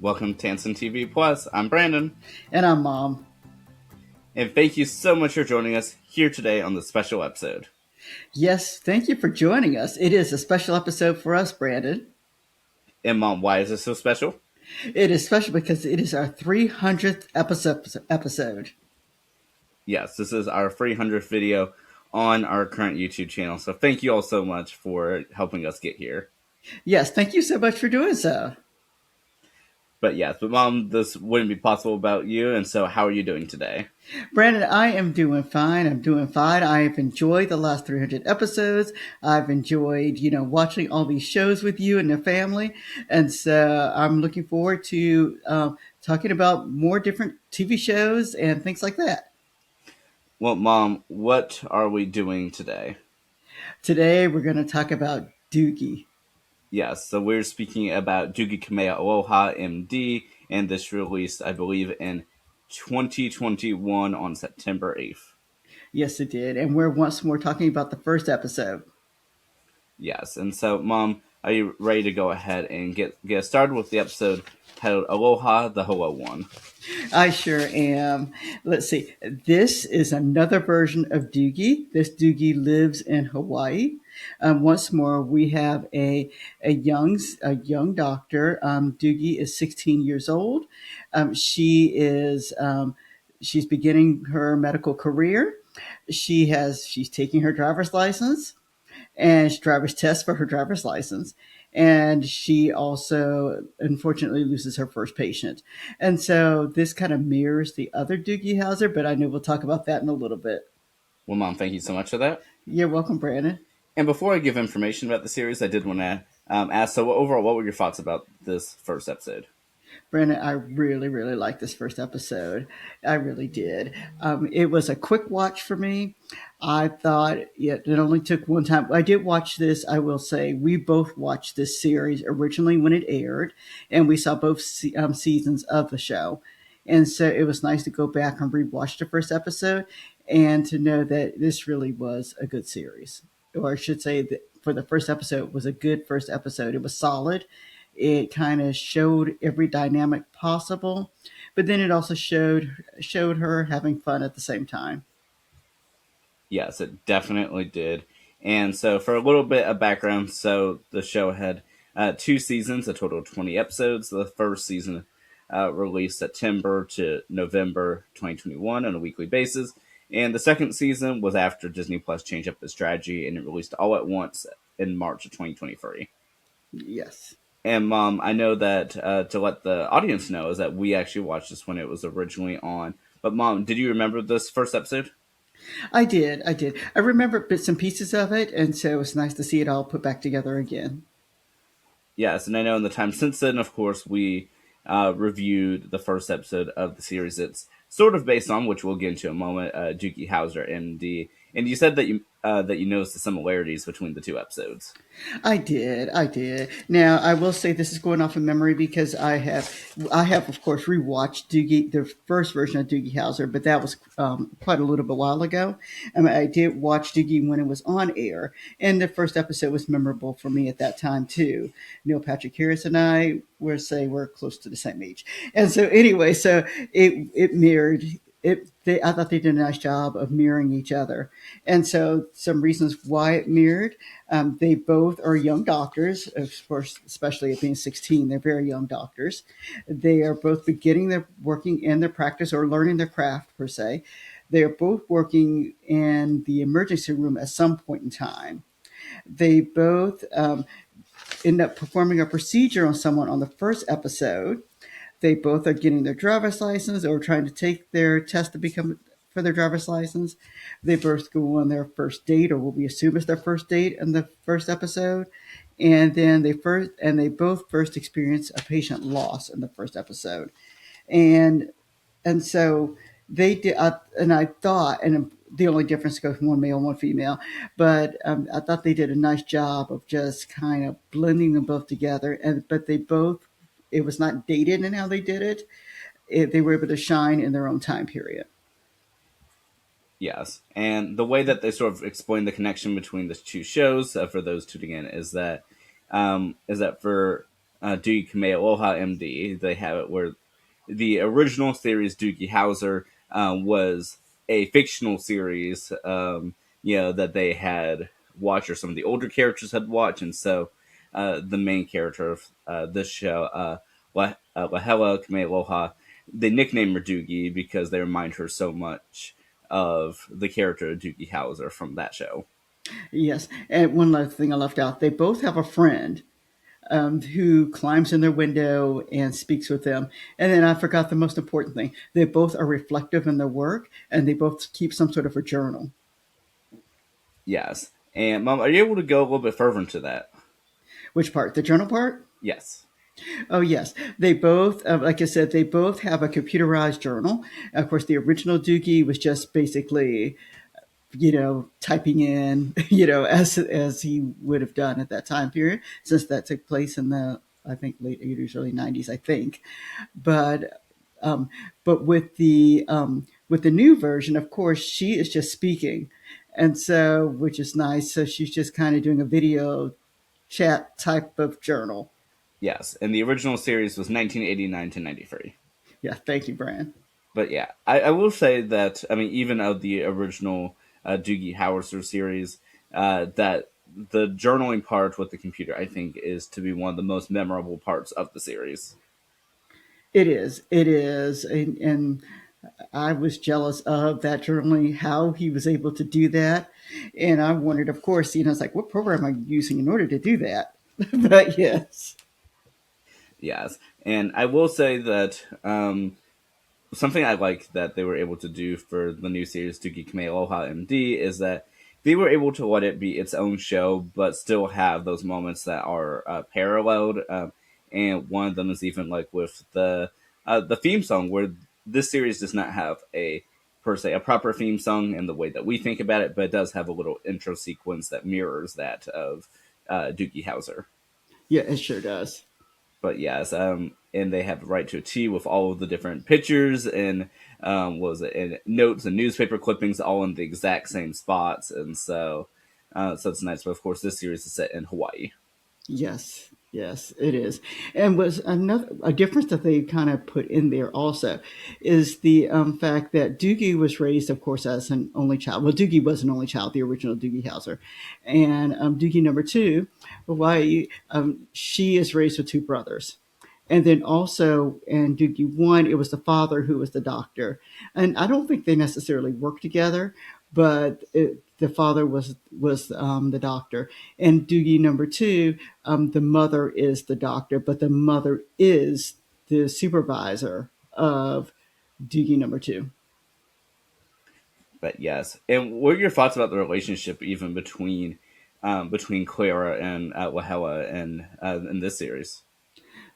Welcome to Tansson TV Plus. I'm Brandon, And I'm Mom. and thank you so much for joining us here today on this special episode. Yes, thank you for joining us. It is a special episode for us, Brandon. And Mom, why is this so special? It is special because it is our 300th episode. Yes, this is our 300th video on our current YouTube channel, so thank you all so much for helping us get here. Yes, thank you so much for doing so. But Mom, this wouldn't be possible without you, and so how are you doing today? Brandon, I am doing fine. I'm doing fine. I've enjoyed the last 300 episodes. I've enjoyed, watching all these shows with you and the family. And so I'm looking forward to talking about more different TV shows and things like that. Well, Mom, what are we doing today? Today, we're going to talk about Doogie. Yes, so we're speaking about Doogie Kameāloha MD, and this released, I believe, in 2021 on September 8th. Yes, it did. And we're once more talking about the first episode. Yes, and so, Mom, are you ready to go ahead and get started with the episode titled Aloha, the Hello One? I sure am. Let's see. This is another version of Doogie. This Doogie lives in Hawaii. Once more, we have a young doctor. Doogie is 16 years old. She's beginning her medical career. She's taking her driver's license and driver's test for her driver's license. And she also, unfortunately, loses her first patient. And so this kind of mirrors the other Doogie Howser, but I know we'll talk about that in a little bit. Well, Mom, thank you so much for that. You're welcome, Brandon. And before I give information about the series, I did want to ask, so overall, what were your thoughts about this first episode? Brandon, I really, really liked this first episode. I really did. It was a quick watch for me. I thought it only took one time. I did watch this. I will say we both watched this series originally when it aired, and we saw both seasons of the show. And so it was nice to go back and rewatch the first episode and to know that this really was a good series. Or I should say that for the first episode, it was a good first episode. It was solid. It kind of showed every dynamic possible, but then it also showed her having fun at the same time. Yes, it definitely did. And so, for a little bit of background, so the show had two seasons, a total of 20 episodes. The first season released September to November 2021 on a weekly basis. And the second season was after Disney Plus changed up its strategy and it released all at once in March of 2023. Yes. And Mom, I know that to let the audience know is that we actually watched this when it was originally on. But Mom, did you remember this first episode? I did. I did. I remember bits and pieces of it, and so it was nice to see it all put back together again. Yes, and I know in the time since then, of course, we reviewed the first episode of the series. It's sort of based on, which we'll get into in a moment, Doogie Howser, MD. And you said that you noticed the similarities between the two episodes. I did. I did. Now I will say this is going off of memory because I have of course rewatched Doogie, the first version of Doogie Howser, but that was quite a little bit while ago. I mean, I did watch Doogie when it was on air, and the first episode was memorable for me at that time too. Neil Patrick Harris and I we're close to the same age, and so anyway, so it mirrored. I thought they did a nice job of mirroring each other, and so some reasons why it mirrored. They both are young doctors, of course, especially at being 16. They're very young doctors. They are both beginning their working in their practice or learning their craft, per se. They are both working in the emergency room at some point in time. They both end up performing a procedure on someone on the first episode. They both are getting their driver's license or trying to take their test to become for their driver's license. They both go on their first date, or what we assume is their first date in the first episode. And then they both first experience a patient loss in the first episode. And and so they did, and I thought, and the only difference goes from one male and one female, but I thought they did a nice job of just kind of blending them both together. And but they both, it was not dated in how they did it. They were able to shine in their own time period. Yes, and the way that they sort of explain the connection between the two shows, for those tuning in, is that for Doogie Kameāloha MD. They have it where the original series Doogie Howser was a fictional series, that they had watched or some of the older characters had watched, and so the main character of this show, Lahela Kameāloha, they nicknamed her Doogie because they remind her so much of the character of Doogie Howser from that show. Yes. And one last thing I left out, they both have a friend who climbs in their window and speaks with them. And then I forgot the most important thing. They both are reflective in their work and they both keep some sort of a journal. Yes. And Mom, are you able to go a little bit further into that? Which part? The journal part? Yes. Oh, yes. They both, like I said, they both have a computerized journal. Of course, the original Doogie was just basically, typing in, as he would have done at that time period, since that took place in the, I think, late 80s, early 90s, I think. But um, but with the new version, of course, she is just speaking, and so which is nice. So she's just kind of doing a video chat type of journal. Yes. And the original series was 1989 to 93. Yeah, thank you, Brian. But yeah, I will say that, I mean, even of the original Doogie Howser series, that the journaling part with the computer, I think, is to be one of the most memorable parts of the series. It is, and I was jealous of that journaling, how he was able to do that, and I wondered, of course, it's like, what program am I using in order to do that? But yes. Yes. And I will say that something I like that they were able to do for the new series Doogie Kameāloha MD is that they were able to let it be its own show, but still have those moments that are paralleled. And one of them is even like with the theme song, where this series does not have a per se a proper theme song in the way that we think about it, but it does have a little intro sequence that mirrors that of Doogie Howser. Yeah, it sure does. But yes, and they have the right to a T with all of the different pictures and what was it, and notes and newspaper clippings all in the exact same spots, and so it's nice. But of course, this series is set in Hawaii. Yes, yes, it is. And was another a difference that they kind of put in there also is the fact that Doogie was raised, of course, as an only child. Well, Doogie was an only child, the original Doogie Howser, and Doogie number two, Hawaii, she is raised with two brothers. And then also in Doogie one, it was the father who was the doctor, and I don't think they necessarily worked together, but the father was the doctor. And Doogie number two, the mother is the doctor, but the mother is the supervisor of Doogie number two. But yes, and what are your thoughts about the relationship even between Clara and Lahela and in this series?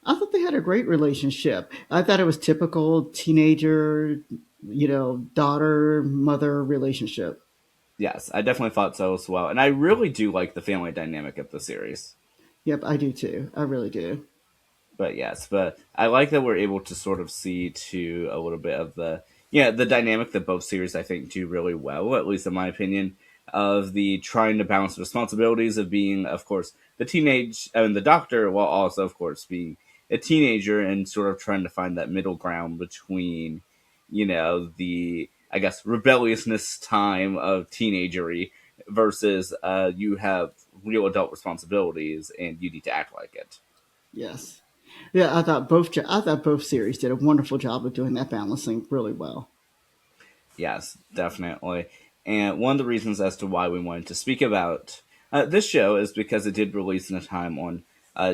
I thought they had a great relationship. I thought it was typical teenager, daughter mother relationship. Yes, I definitely thought so as well, and I really do like the family dynamic of the series. Yep, I do too. I really do. But yes, but I like that we're able to sort of see to a little bit of the dynamic that both series I think do really well, at least in my opinion, of the trying to balance the responsibilities of being, of course, the teenage and the doctor, while also, of course, being a teenager and sort of trying to find that middle ground between, the I guess rebelliousness time of teenagery versus you have real adult responsibilities and you need to act like it. Yes. Yeah, I thought both series did a wonderful job of doing that balancing really well. Yes, definitely. And one of the reasons as to why we wanted to speak about this show is because it did release in a time on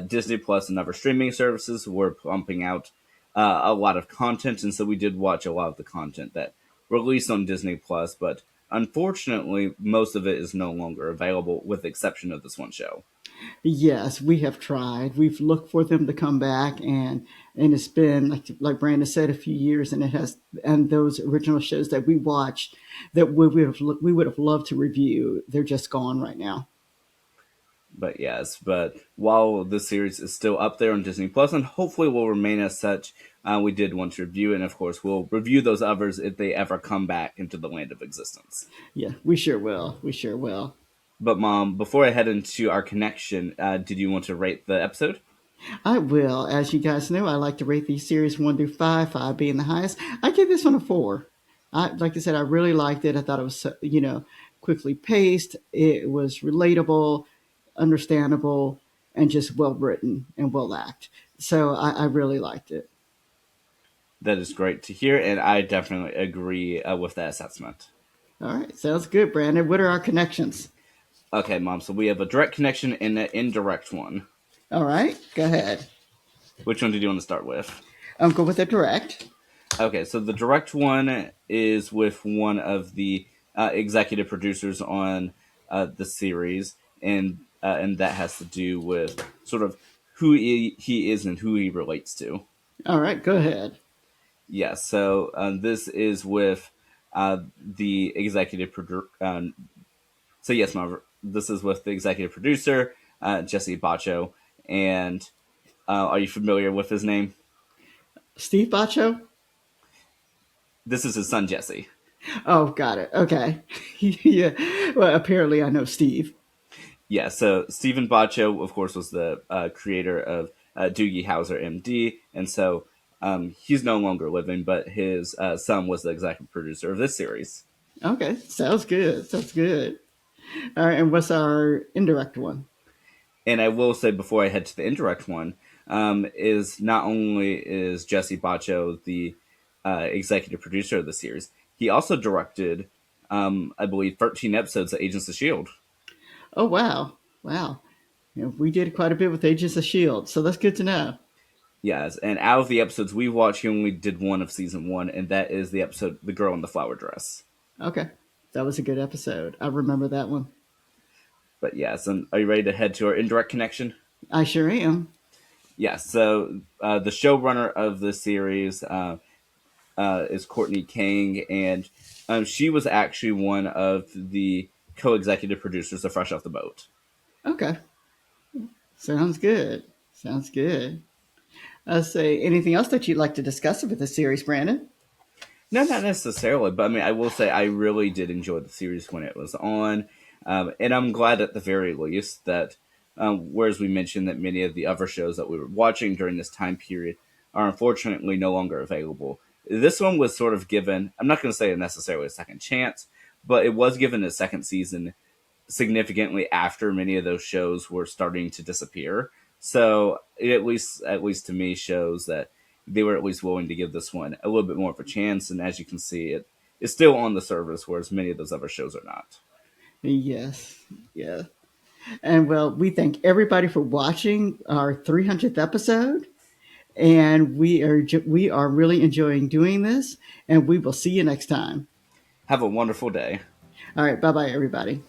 Disney Plus and other streaming services were pumping out a lot of content, and so we did watch a lot of the content that released on Disney Plus. But unfortunately, most of it is no longer available, with the exception of this one show. Yes, we have tried. We've looked for them to come back, and it's been like Brandon said, a few years, and it has. And those original shows that we watched that we would have loved to review, they're just gone right now. But yes, but while the series is still up there on Disney Plus and hopefully will remain as such, we did want to review it, and of course we'll review those others if they ever come back into the land of existence. Yeah, we sure will. We sure will. But Mom, before I head into our connection, did you want to rate the episode? I will. As you guys know, I like to rate these series 1 through 5, 5 being the highest. I give this one a 4. Like I said, I really liked it. I thought it was, quickly paced. It was relatable, understandable, and just well written and well acted. So I really liked it. That is great to hear, and I definitely agree with that assessment. All right, sounds good, Brandon. What are our connections? Okay, Mom, so we have a direct connection and an indirect one. All right, go ahead. Which one did you want to start with? I'm good with the direct. Okay, so the direct one is with one of the executive producers on the series, and that has to do with sort of who he is and who he relates to. All right, go ahead. Yeah, so this is with the executive producer. So yes, Marv, this is with the executive producer, Jesse Bacho, and are you familiar with his name? Steve Bacho? This is his son, Jesse. Oh, got it. Okay. Yeah. Well, apparently I know Steve. Yeah, so Stephen Bacho, of course, was the creator of Doogie Howser, MD, and so he's no longer living, but his son was the executive producer of this series. Okay, sounds good. Sounds good. All right, and what's our indirect one? And I will say before I head to the indirect one, is not only is Jesse Bacho the executive producer of the series, he also directed, I believe, 13 episodes of Agents of Shield. Oh, wow. Wow. We did quite a bit with Agents of S.H.I.E.L.D., so that's good to know. Yes, and out of the episodes we watched, he only did one of season one, and that is the episode "The Girl in the Flower Dress." Okay, that was a good episode. I remember that one. But yes, and are you ready to head to our indirect connection? I sure am. Yes. So the showrunner of the series is Courtney Kang, and she was actually one of the co-executive producers of Fresh Off the Boat. Okay, sounds good. Sounds good. I say anything else that you'd like to discuss with the series, Brandon? No, not necessarily, but I mean, I will say I really did enjoy the series when it was on, and I'm glad at the very least that, whereas we mentioned that many of the other shows that we were watching during this time period are unfortunately no longer available. This one was sort of given, I'm not going to say necessarily a second chance, but it was given a second season significantly after many of those shows were starting to disappear. So it at least to me shows that they were at least willing to give this one a little bit more of a chance. And as you can see, it is still on the service, whereas many of those other shows are not. Yes. Yeah. And well, we thank everybody for watching our 300th episode. And we are really enjoying doing this. And we will see you next time. Have a wonderful day. All right. Bye bye, everybody.